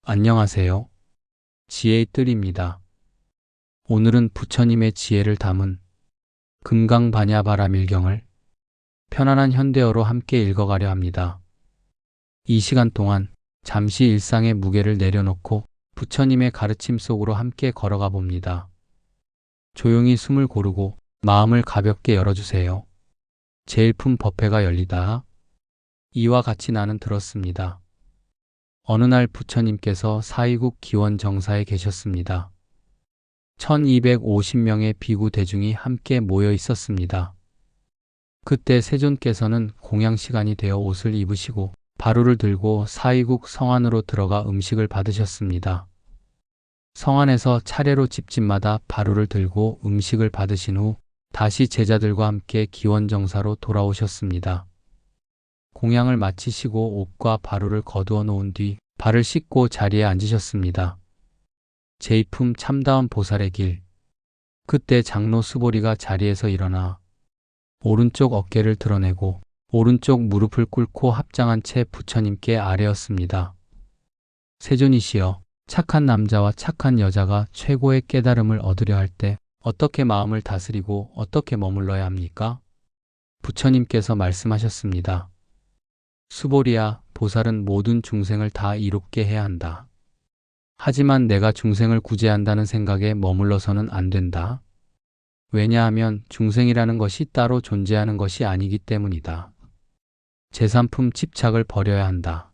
안녕하세요. 지혜의 뜰입니다. 오늘은 부처님의 지혜를 담은 금강반야바라밀경을 편안한 현대어로 함께 읽어가려 합니다. 이 시간 동안 잠시 일상의 무게를 내려놓고 부처님의 가르침 속으로 함께 걸어가 봅니다. 조용히 숨을 고르고 마음을 가볍게 열어주세요. 제일품 법회가 열리다. 이와 같이 나는 들었습니다. 어느 날 부처님께서 사이국 기원 정사에 계셨습니다. 1250명의 비구 대중이 함께 모여 있었습니다. 그때 세존께서는 공양 시간이 되어 옷을 입으시고 바루를 들고 사이국 성안으로 들어가 음식을 받으셨습니다. 성안에서 차례로 집집마다 바루를 들고 음식을 받으신 후 다시 제자들과 함께 기원 정사로 돌아오셨습니다. 공양을 마치시고 옷과 바루를 거두어 놓은 뒤 발을 씻고 자리에 앉으셨습니다. 제이품 참다운 보살의 길. 그때 장로 수보리가 자리에서 일어나 오른쪽 어깨를 드러내고 오른쪽 무릎을 꿇고 합장한 채 부처님께 아뢰었습니다. 세존이시여, 착한 남자와 착한 여자가 최고의 깨달음을 얻으려 할 때 어떻게 마음을 다스리고 어떻게 머물러야 합니까? 부처님께서 말씀하셨습니다. 수보리야, 보살은 모든 중생을 다 이롭게 해야 한다. 하지만 내가 중생을 구제한다는 생각에 머물러서는 안 된다. 왜냐하면 중생이라는 것이 따로 존재하는 것이 아니기 때문이다. 제3품 집착을 버려야 한다.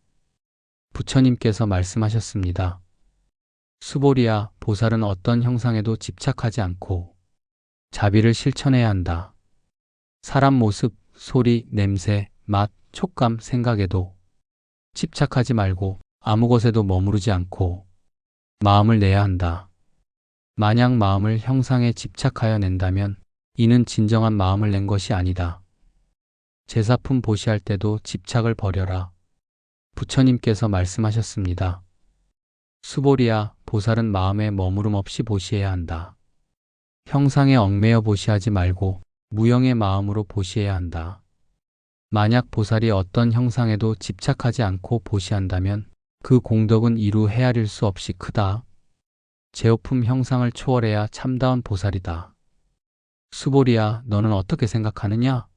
부처님께서 말씀하셨습니다. 수보리야, 보살은 어떤 형상에도 집착하지 않고 자비를 실천해야 한다. 사람 모습, 소리, 냄새, 맛, 촉감, 생각에도 집착하지 말고 아무 것에도 머무르지 않고 마음을 내야 한다. 만약 마음을 형상에 집착하여 낸다면 이는 진정한 마음을 낸 것이 아니다. 제사품 보시할 때도 집착을 버려라. 부처님께서 말씀하셨습니다. 수보리야, 보살은 마음에 머무름 없이 보시해야 한다. 형상에 얽매여 보시하지 말고 무형의 마음으로 보시해야 한다. 만약 보살이 어떤 형상에도 집착하지 않고 보시한다면 그 공덕은 이루 헤아릴 수 없이 크다. 제오품 형상을 초월해야 참다운 보살이다. 수보리야, 너는 어떻게 생각하느냐?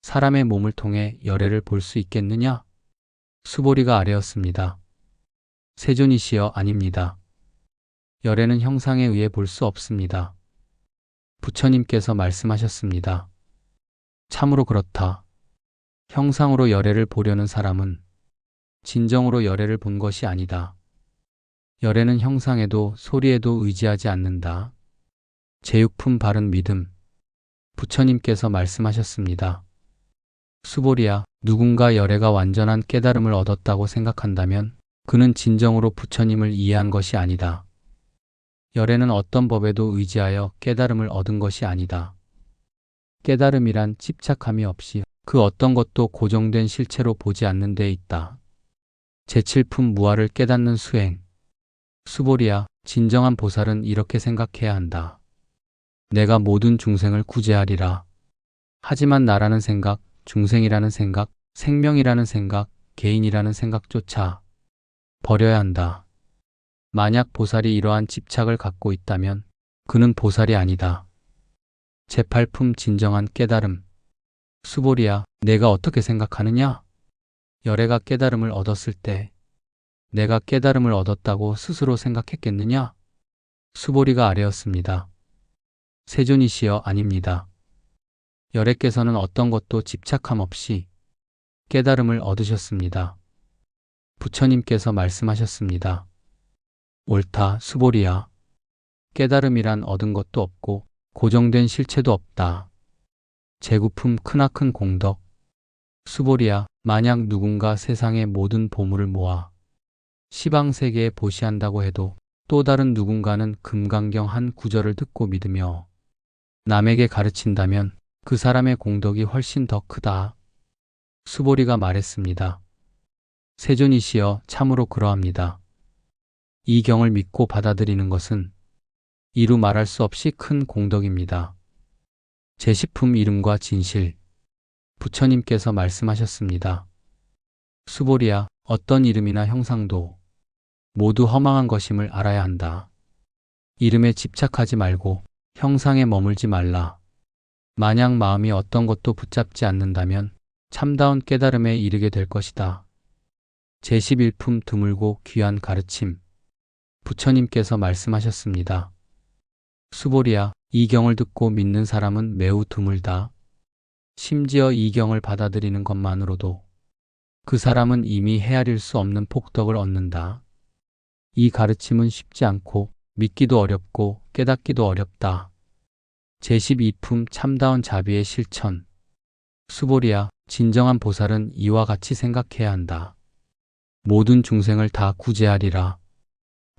사람의 몸을 통해 열애를 볼 수 있겠느냐? 수보리가 아뢰었습니다. 세존이시여, 아닙니다. 열애는 형상에 의해 볼 수 없습니다. 부처님께서 말씀하셨습니다. 참으로 그렇다. 형상으로 열애를 보려는 사람은 진정으로 열애를 본 것이 아니다. 열애는 형상에도 소리에도 의지하지 않는다. 제6품 바른 믿음. 부처님께서 말씀하셨습니다. 수보리야, 누군가 열애가 완전한 깨달음을 얻었다고 생각한다면 그는 진정으로 부처님을 이해한 것이 아니다. 열애는 어떤 법에도 의지하여 깨달음을 얻은 것이 아니다. 깨달음이란 집착함이 없이 그 어떤 것도 고정된 실체로 보지 않는 데 있다. 제7품 무아를 깨닫는 수행. 수보리야, 진정한 보살은 이렇게 생각해야 한다. 내가 모든 중생을 구제하리라. 하지만 나라는 생각, 중생이라는 생각, 생명이라는 생각, 개인이라는 생각조차 버려야 한다. 만약 보살이 이러한 집착을 갖고 있다면 그는 보살이 아니다. 제8품 진정한 깨달음. 수보리야, 내가 어떻게 생각하느냐? 열애가 깨달음을 얻었을 때 내가 깨달음을 얻었다고 스스로 생각했겠느냐? 수보리가 아뢰었습니다. 세존이시여, 아닙니다. 열애께서는 어떤 것도 집착함 없이 깨달음을 얻으셨습니다. 부처님께서 말씀하셨습니다. 옳다, 수보리야. 깨달음이란 얻은 것도 없고 고정된 실체도 없다. 제9품 크나큰 공덕. 수보리야, 만약 누군가 세상의 모든 보물을 모아 시방세계에 보시한다고 해도 또 다른 누군가는 금강경 한 구절을 듣고 믿으며 남에게 가르친다면 그 사람의 공덕이 훨씬 더 크다. 수보리가 말했습니다. 세존이시여, 참으로 그러합니다. 이 경을 믿고 받아들이는 것은 이루 말할 수 없이 큰 공덕입니다. 제10품 이름과 진실. 부처님께서 말씀하셨습니다. 수보리야, 어떤 이름이나 형상도 모두 허망한 것임을 알아야 한다. 이름에 집착하지 말고 형상에 머물지 말라. 만약 마음이 어떤 것도 붙잡지 않는다면 참다운 깨달음에 이르게 될 것이다. 제11품 드물고 귀한 가르침. 부처님께서 말씀하셨습니다. 수보리야, 이 경을 듣고 믿는 사람은 매우 드물다. 심지어 이 경을 받아들이는 것만으로도 그 사람은 이미 헤아릴 수 없는 폭덕을 얻는다. 이 가르침은 쉽지 않고 믿기도 어렵고 깨닫기도 어렵다. 제12품 참다운 자비의 실천. 수보리야, 진정한 보살은 이와 같이 생각해야 한다. 모든 중생을 다 구제하리라.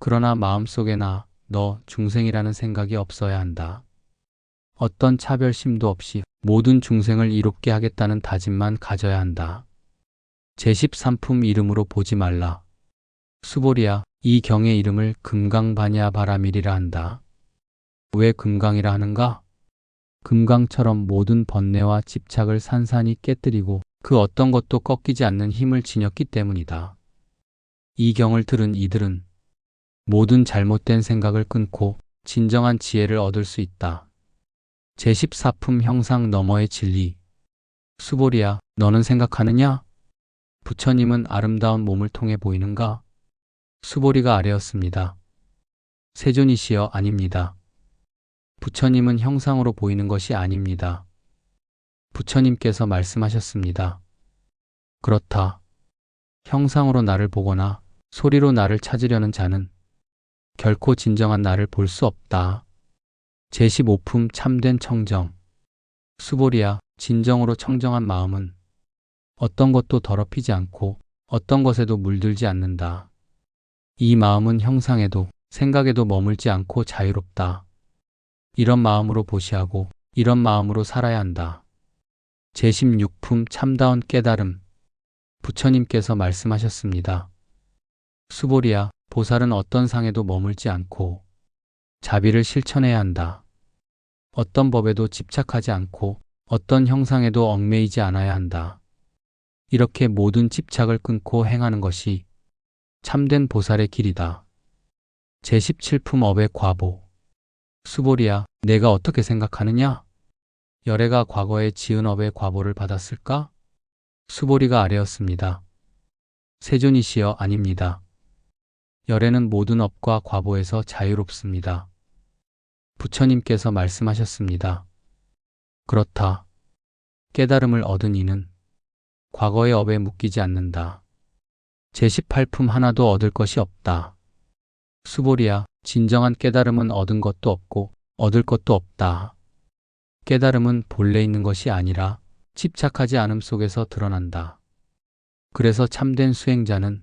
그러나 마음속에 너 중생이라는 생각이 없어야 한다. 어떤 차별심도 없이 모든 중생을 이롭게 하겠다는 다짐만 가져야 한다. 제13품 이름으로 보지 말라. 수보리야, 이 경의 이름을 금강바냐 바라밀이라 한다. 왜 금강이라 하는가? 금강처럼 모든 번뇌와 집착을 산산이 깨뜨리고 그 어떤 것도 꺾이지 않는 힘을 지녔기 때문이다. 이 경을 들은 이들은 모든 잘못된 생각을 끊고 진정한 지혜를 얻을 수 있다. 제14품 형상 너머의 진리. 수보리야, 너는 생각하느냐? 부처님은 아름다운 몸을 통해 보이는가? 수보리가 아뢰었습니다. 세존이시여, 아닙니다. 부처님은 형상으로 보이는 것이 아닙니다. 부처님께서 말씀하셨습니다. 그렇다. 형상으로 나를 보거나 소리로 나를 찾으려는 자는 결코 진정한 나를 볼 수 없다. 제15품 참된 청정. 수보리야, 진정으로 청정한 마음은 어떤 것도 더럽히지 않고 어떤 것에도 물들지 않는다. 이 마음은 형상에도 생각에도 머물지 않고 자유롭다. 이런 마음으로 보시하고 이런 마음으로 살아야 한다. 제16품 참다운 깨달음. 부처님께서 말씀하셨습니다. 수보리야, 보살은 어떤 상에도 머물지 않고 자비를 실천해야 한다. 어떤 법에도 집착하지 않고 어떤 형상에도 얽매이지 않아야 한다. 이렇게 모든 집착을 끊고 행하는 것이 참된 보살의 길이다. 제17품 업의 과보. 수보리야, 내가 어떻게 생각하느냐? 열애가 과거에 지은 업의 과보를 받았을까? 수보리가 아뢰었습니다. 세존이시여, 아닙니다. 열애는 모든 업과 과보에서 자유롭습니다. 부처님께서 말씀하셨습니다. 그렇다. 깨달음을 얻은 이는 과거의 업에 묶이지 않는다. 제18품 하나도 얻을 것이 없다. 수보리야, 진정한 깨달음은 얻은 것도 없고 얻을 것도 없다. 깨달음은 본래 있는 것이 아니라 집착하지 않음 속에서 드러난다. 그래서 참된 수행자는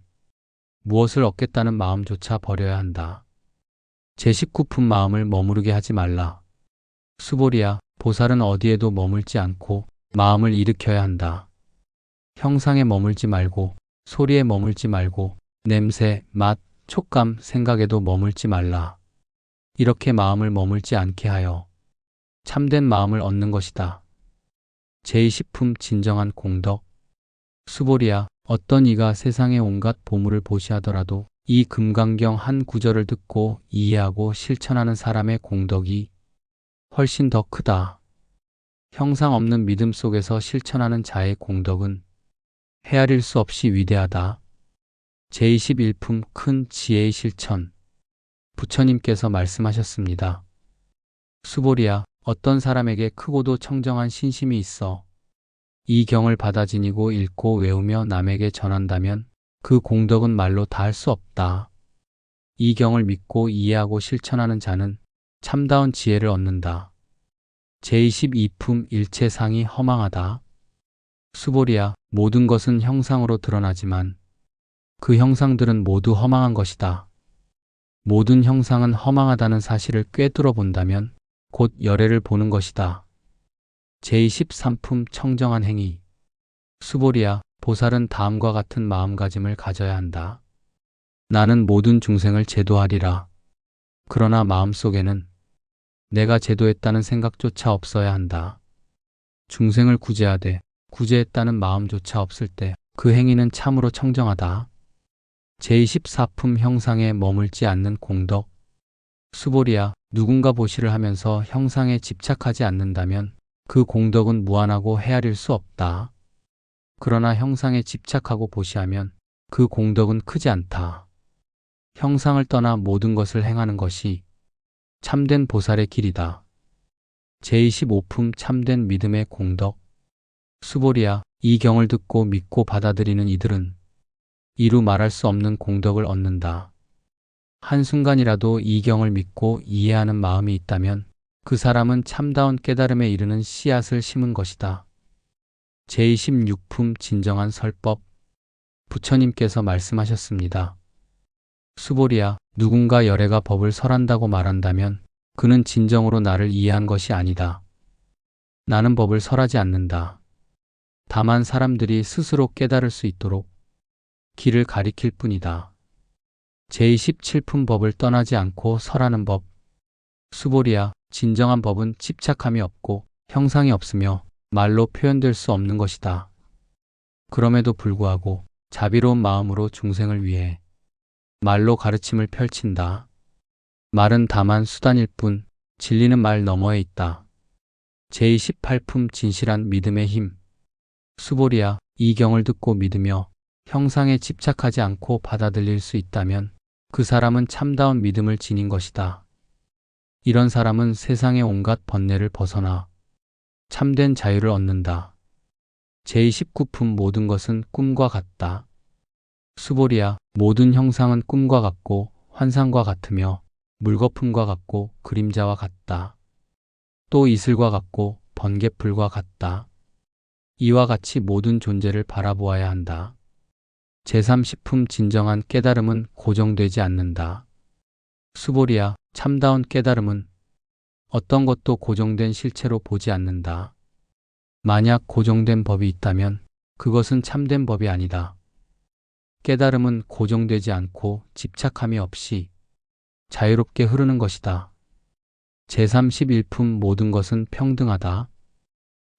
무엇을 얻겠다는 마음조차 버려야 한다. 제19품 마음을 머무르게 하지 말라. 수보리야, 보살은 어디에도 머물지 않고 마음을 일으켜야 한다. 형상에 머물지 말고 소리에 머물지 말고 냄새, 맛, 촉감, 생각에도 머물지 말라. 이렇게 마음을 머물지 않게 하여 참된 마음을 얻는 것이다. 제20품 진정한 공덕. 수보리야, 어떤 이가 세상의 온갖 보물을 보시하더라도 이 금강경 한 구절을 듣고 이해하고 실천하는 사람의 공덕이 훨씬 더 크다. 형상 없는 믿음 속에서 실천하는 자의 공덕은 헤아릴 수 없이 위대하다. 제21품 큰 지혜의 실천. 부처님께서 말씀하셨습니다. 수보리야, 어떤 사람에게 크고도 청정한 신심이 있어 이 경을 받아 지니고 읽고 외우며 남에게 전한다면 그 공덕은 말로 다할 수 없다. 이 경을 믿고 이해하고 실천하는 자는 참다운 지혜를 얻는다. 제22품 일체상이 허망하다. 수보리야, 모든 것은 형상으로 드러나지만 그 형상들은 모두 허망한 것이다. 모든 형상은 허망하다는 사실을 꿰뚫어 본다면 곧 열애를 보는 것이다. 제23품 청정한 행위. 수보리야, 보살은 다음과 같은 마음가짐을 가져야 한다. 나는 모든 중생을 제도하리라. 그러나 마음속에는 내가 제도했다는 생각조차 없어야 한다. 중생을 구제하되 구제했다는 마음조차 없을 때 그 행위는 참으로 청정하다. 제24품 형상에 머물지 않는 공덕. 수보리야, 누군가 보시를 하면서 형상에 집착하지 않는다면 그 공덕은 무한하고 헤아릴 수 없다. 그러나 형상에 집착하고 보시하면 그 공덕은 크지 않다. 형상을 떠나 모든 것을 행하는 것이 참된 보살의 길이다. 제25품 참된 믿음의 공덕. 수보리야, 이 경을 듣고 믿고 받아들이는 이들은 이루 말할 수 없는 공덕을 얻는다. 한순간이라도 이 경을 믿고 이해하는 마음이 있다면 그 사람은 참다운 깨달음에 이르는 씨앗을 심은 것이다. 제26품 진정한 설법. 부처님께서 말씀하셨습니다. 수보리야, 누군가 열애가 법을 설한다고 말한다면 그는 진정으로 나를 이해한 것이 아니다. 나는 법을 설하지 않는다. 다만 사람들이 스스로 깨달을 수 있도록 길을 가리킬 뿐이다. 제27품 법을 떠나지 않고 설하는 법. 수보리야, 진정한 법은 집착함이 없고 형상이 없으며 말로 표현될 수 없는 것이다. 그럼에도 불구하고 자비로운 마음으로 중생을 위해 말로 가르침을 펼친다. 말은 다만 수단일 뿐 진리는 말 너머에 있다. 제28품 진실한 믿음의 힘. 수보리야, 이 경을 듣고 믿으며 형상에 집착하지 않고 받아들일 수 있다면 그 사람은 참다운 믿음을 지닌 것이다. 이런 사람은 세상의 온갖 번뇌를 벗어나 참된 자유를 얻는다. 제29품 모든 것은 꿈과 같다. 수보리야, 모든 형상은 꿈과 같고 환상과 같으며 물거품과 같고 그림자와 같다. 또 이슬과 같고 번개풀과 같다. 이와 같이 모든 존재를 바라보아야 한다. 제30품 진정한 깨달음은 고정되지 않는다. 수보리야, 참다운 깨달음은 어떤 것도 고정된 실체로 보지 않는다. 만약 고정된 법이 있다면 그것은 참된 법이 아니다. 깨달음은 고정되지 않고 집착함이 없이 자유롭게 흐르는 것이다. 제31품 모든 것은 평등하다.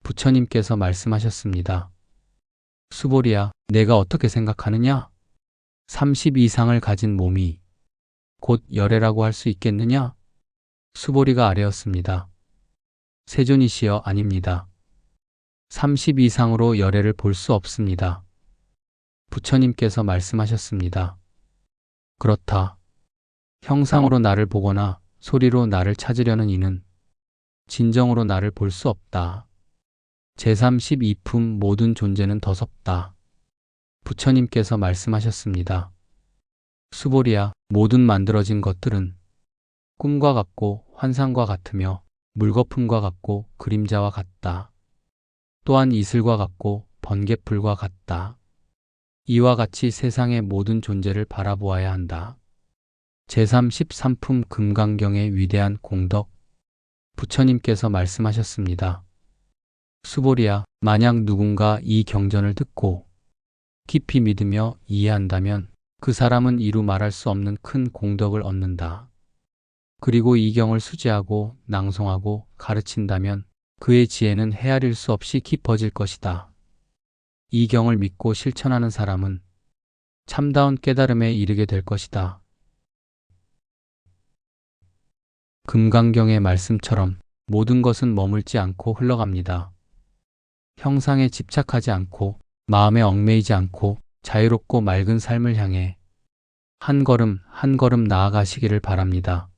부처님께서 말씀하셨습니다. 수보리야, 내가 어떻게 생각하느냐? 30 이상을 가진 몸이 곧 열애라고 할 수 있겠느냐? 수보리가 아뢰었습니다. 세존이시여, 아닙니다. 30 이상으로 열애를 볼 수 없습니다. 부처님께서 말씀하셨습니다. 그렇다. 형상으로 나를 보거나 소리로 나를 찾으려는 이는 진정으로 나를 볼 수 없다. 제32품 모든 존재는 더섭다. 부처님께서 말씀하셨습니다. 수보리야, 모든 만들어진 것들은 꿈과 같고 환상과 같으며 물거품과 같고 그림자와 같다. 또한 이슬과 같고 번개풀과 같다. 이와 같이 세상의 모든 존재를 바라보아야 한다. 제33품 금강경의 위대한 공덕. 부처님께서 말씀하셨습니다. 수보리야, 만약 누군가 이 경전을 듣고 깊이 믿으며 이해한다면 그 사람은 이루 말할 수 없는 큰 공덕을 얻는다. 그리고 이 경을 수지하고 낭송하고 가르친다면 그의 지혜는 헤아릴 수 없이 깊어질 것이다. 이 경을 믿고 실천하는 사람은 참다운 깨달음에 이르게 될 것이다. 금강경의 말씀처럼 모든 것은 머물지 않고 흘러갑니다. 형상에 집착하지 않고 마음에 얽매이지 않고 자유롭고 맑은 삶을 향해 한 걸음 한 걸음 나아가시기를 바랍니다.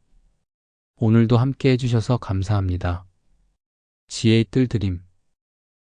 오늘도 함께 해주셔서 감사합니다. 지혜의 뜰 드림.